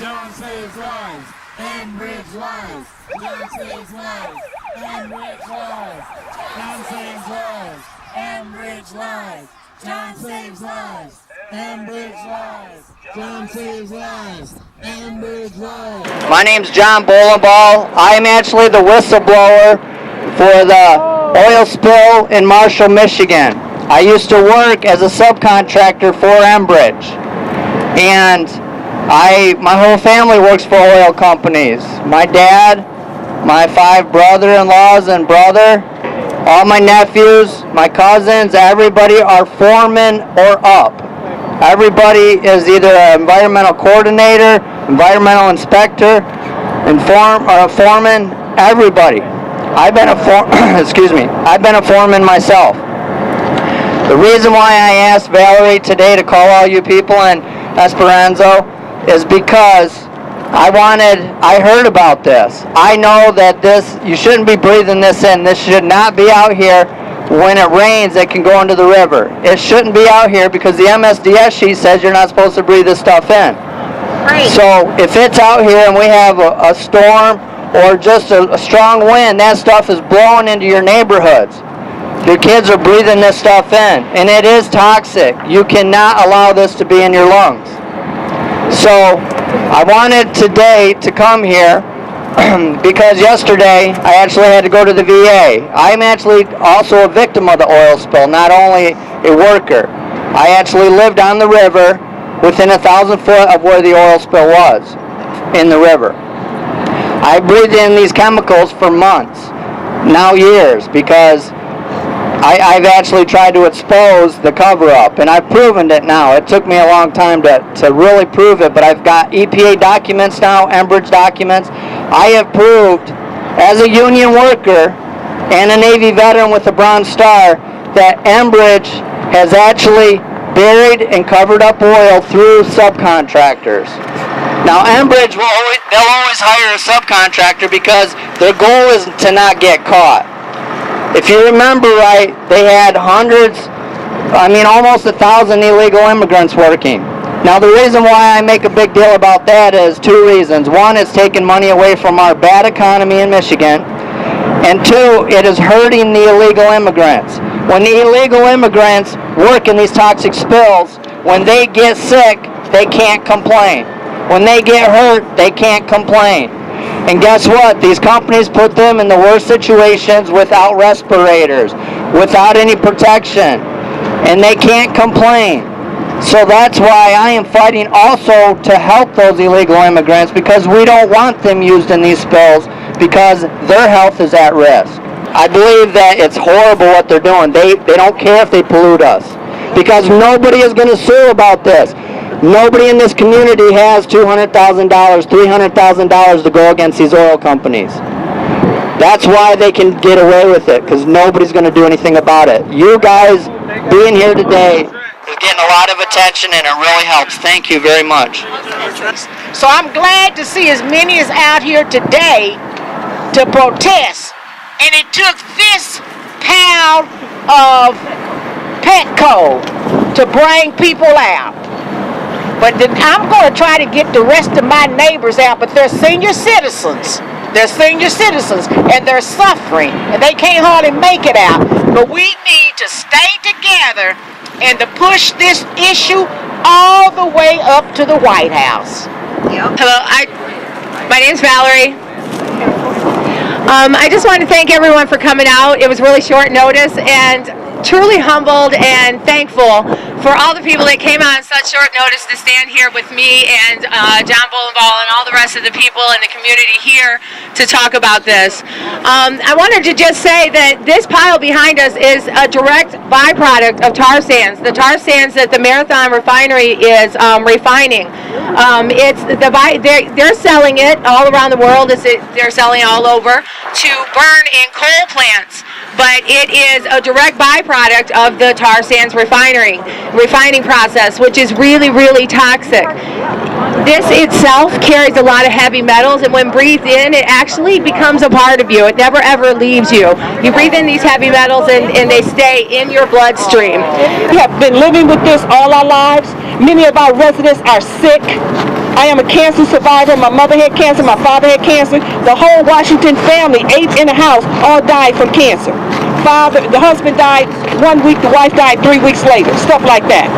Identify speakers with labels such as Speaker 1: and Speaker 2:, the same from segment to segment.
Speaker 1: John saves lives. Enbridge lives. John saves lives. Enbridge lives. John saves lives. Enbridge lives. John saves lives. Enbridge lives. John saves lives. Enbridge lives.
Speaker 2: My name's John Bolenbaugh. I'm actually the whistleblower for the oil spill in Marshall, Michigan. I used to work as a subcontractor for Enbridge, and my whole family works for oil companies. My dad, my 5 brother-in-laws and brother, all my nephews, my cousins, everybody are foremen or up. Everybody is either an environmental coordinator, environmental inspector, foreman, everybody. I've been a I've been a foreman myself. The reason why I asked Valerie today to call all you people in Esperanza is because I heard about this. I know that you shouldn't be breathing this in. This should not be out here. When it rains, it can go into the river. It shouldn't be out here because the MSDS sheet says you're not supposed to breathe this stuff in. Right. So if it's out here and we have a storm or just a strong wind, that stuff is blowing into your neighborhoods. Your kids are breathing this stuff in, and it is toxic. You cannot allow this to be in your lungs. So I wanted today to come here because yesterday I actually had to go to the VA. I'm actually also a victim of the oil spill, not only a worker. I actually lived on the river within 1,000 foot of where the oil spill was in the river. I breathed in these chemicals for months, now years, because I've actually tried to expose the cover-up, and I've proven it now. It took me a long time to really prove it, but I've got EPA documents now, Enbridge documents. I have proved, as a union worker and a Navy veteran with a Bronze Star, that Enbridge has actually buried and covered up oil through subcontractors. Now, Enbridge, they'll always hire a subcontractor because their goal is to not get caught. If you remember right, they had almost 1,000 illegal immigrants working. Now, the reason why I make a big deal about that is 2 reasons. One, it's taking money away from our bad economy in Michigan. And 2, it is hurting the illegal immigrants. When the illegal immigrants work in these toxic spills, when they get sick, they can't complain. When they get hurt, they can't complain. And guess what? These companies put them in the worst situations without respirators, without any protection, and they can't complain. So that's why I am fighting also to help those illegal immigrants, because we don't want them used in these spills because their health is at risk. I believe that it's horrible what they're doing. They don't care if they pollute us, because nobody is going to sue about this. Nobody in this community has $200,000, $300,000 to go against these oil companies. That's why they can get away with it, because nobody's going to do anything about it. You guys being here today is getting a lot of attention, and it really helps. Thank you very much.
Speaker 3: So I'm glad to see as many as out here today to protest. And it took this pound of Petcoke to bring people out. But I'm going to try to get the rest of my neighbors out, but they're senior citizens. They're senior citizens, and they're suffering, and they can't hardly make it out. But we need to stay together and to push this issue all the way up to the White House.
Speaker 4: Yep. Hello, my name's Valerie. I just want to thank everyone for coming out. It was really short notice, and truly humbled and thankful for all the people that came out on such short notice to stand here with me and John Bolenbaugh and all the rest of the people in the community here to talk about this. I wanted to just say that this pile behind us is a direct byproduct of tar sands. The tar sands that the Marathon Refinery is refining. They're selling it all around the world. They're selling it all over to burn in coal plants. But it is a direct byproduct of the tar sands refining process, which is really, really toxic. This itself carries a lot of heavy metals, and when breathed in, it actually becomes a part of you. It never, ever leaves you. You breathe in these heavy metals, and they stay in your bloodstream.
Speaker 3: We have been living with this all our lives. Many of our residents are sick.
Speaker 5: I am a cancer survivor. My mother had cancer, my father had cancer. The whole Washington family, 8 in the house, all died from cancer. The husband died 1 week, the wife died 3 weeks later, stuff like that.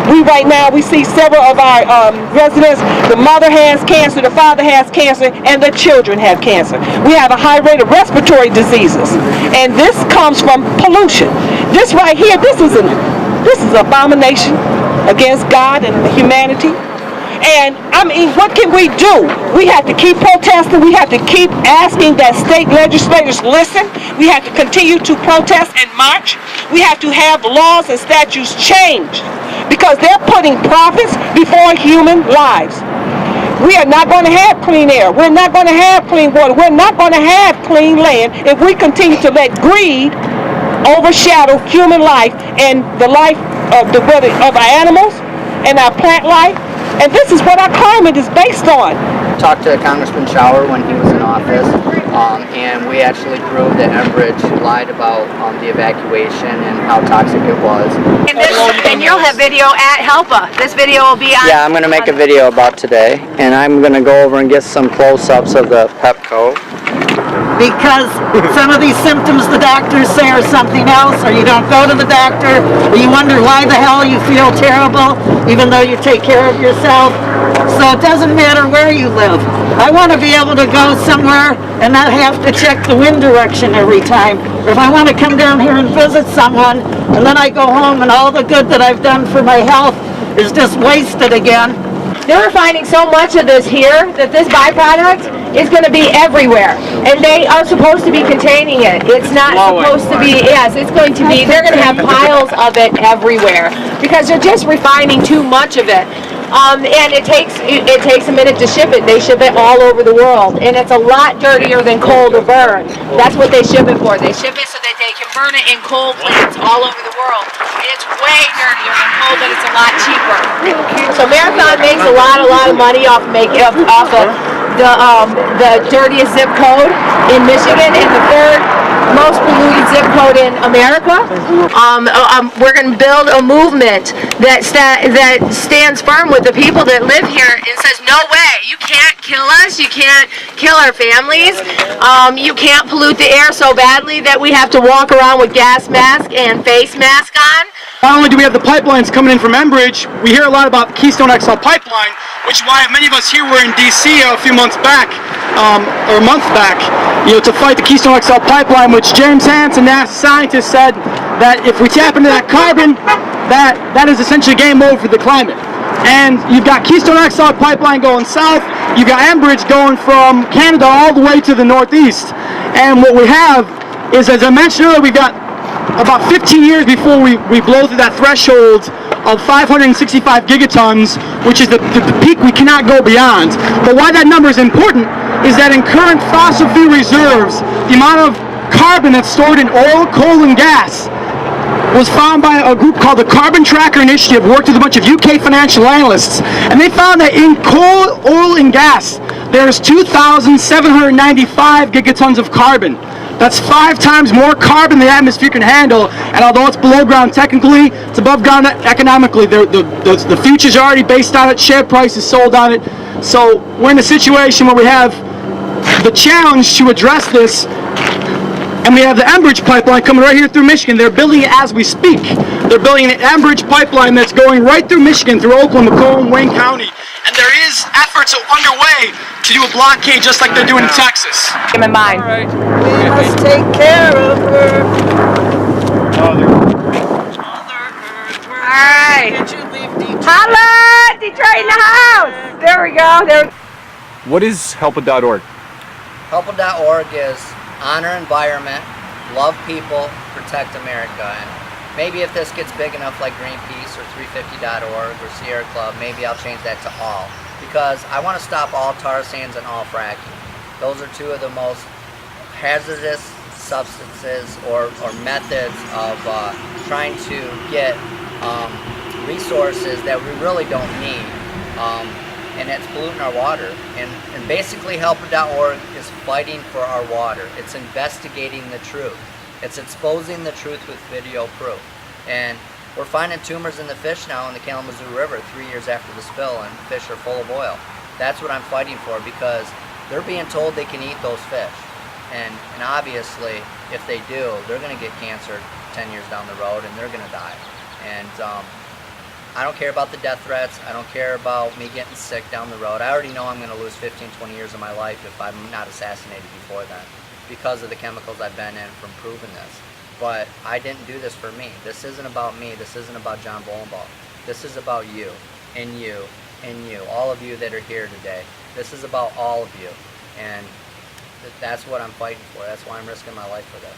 Speaker 5: Right now, we see several of our residents, the mother has cancer, the father has cancer, and the children have cancer. We have a high rate of respiratory diseases, and this comes from pollution. This right here, this is abomination against God and humanity. And I mean, what can we do? We have to keep protesting. We have to keep asking that state legislators listen. We have to continue to protest and march. We have to have laws and statutes changed because they're putting profits before human lives. We are not going to have clean air. We're not going to have clean water. We're not going to have clean land if we continue to let greed overshadow human life and the life of our animals and our plant life. And this is what our climate is based on.
Speaker 2: Talked to Congressman Shower when he was in office, and we actually proved that Enbridge lied about the evacuation and how toxic it was.
Speaker 4: And you'll have video at HELPA. This video will be on.
Speaker 2: Yeah, I'm going to make a video about today, and I'm going to go over and get some close-ups of the Petcoke.
Speaker 6: Because some of these symptoms the doctors say are something else, or you don't go to the doctor, or you wonder why the hell you feel terrible, even though you take care of yourself. So it doesn't matter where you live. I want to be able to go somewhere and not have to check the wind direction every time. Or if I want to come down here and visit someone, and then I go home and all the good that I've done for my health is just wasted again.
Speaker 4: They're refining so much of this here that this byproduct is going to be everywhere, and they are supposed to be containing it. It's not supposed to be. Yes, it's going to be. They're going to have piles of it everywhere because they're just refining too much of it. And it takes a minute to ship it. They ship it all over the world, and it's a lot dirtier than coal to burn. That's what they ship it for. They ship it so that they can burn it in coal plants all over the world. It's way dirtier than coal, but it's a lot cheaper. So Marathon makes a lot of money off of the dirtiest zip code in Michigan and the third most polluted zip code in America. We're going to build a movement that stands firm with the people that live here and says, no way, you can't kill us, you can't kill our families, you can't pollute the air so badly that we have to walk around with gas mask and face mask on.
Speaker 7: Not only do we have the pipelines coming in from Enbridge, we hear a lot about the Keystone XL pipeline, which is why many of us here were in D.C. a few months back, or a month back, to fight the Keystone XL pipeline, which James Hansen, NASA scientist, said that if we tap into that carbon, that is essentially game over for the climate. And you've got Keystone XL pipeline going south, you've got Enbridge going from Canada all the way to the northeast. And what we have is, as I mentioned earlier, we've got about 15 years before we blow through that threshold of 565 gigatons, which is the peak we cannot go beyond. But why that number is important is that in current fossil fuel reserves, the amount of carbon that's stored in oil, coal, and gas was found by a group called the Carbon Tracker Initiative, worked with a bunch of UK financial analysts, and they found that in coal, oil, and gas, there's 2,795 gigatons of carbon. That's 5 times more carbon the atmosphere can handle, and although it's below ground technically, it's above ground economically. The future's already based on it, share price is sold on it. So we're in a situation where we have the challenge to address this, and we have the Enbridge pipeline coming right here through Michigan. They're building it as we speak. They're building an Enbridge pipeline that's going right through Michigan, through Oakland, Macomb, Wayne County. And there is efforts underway to do a blockade just like they're doing in Texas.
Speaker 4: Keep in mind.
Speaker 6: We must take care of her.
Speaker 4: Alright. Holla! Detroit in the house! There we go.
Speaker 8: What is helpa.org?
Speaker 2: Helpa.org is honor environment, love people, protect America. And maybe if this gets big enough like Greenpeace or 350.org or Sierra Club, maybe I'll change that to all. Because I want to stop all tar sands and all fracking. Those are two of the most hazardous substances or methods of trying to get resources that we really don't need. And it's polluting our water. And basically Helpa.org is fighting for our water. It's investigating the truth. It's exposing the truth with video proof. And we're finding tumors in the fish now in the Kalamazoo River 3 years after the spill, and fish are full of oil. That's what I'm fighting for, because they're being told they can eat those fish. And obviously, if they do, they're going to get cancer 10 years down the road, and they're going to die. And I don't care about the death threats. I don't care about me getting sick down the road. I already know I'm going to lose 15, 20 years of my life if I'm not assassinated before then, because of the chemicals I've been in from proving this. But I didn't do this for me. This isn't about me. This isn't about John Bolenbaugh. This is about you, and you, and you, all of you that are here today. This is about all of you. And that's what I'm fighting for. That's why I'm risking my life for this.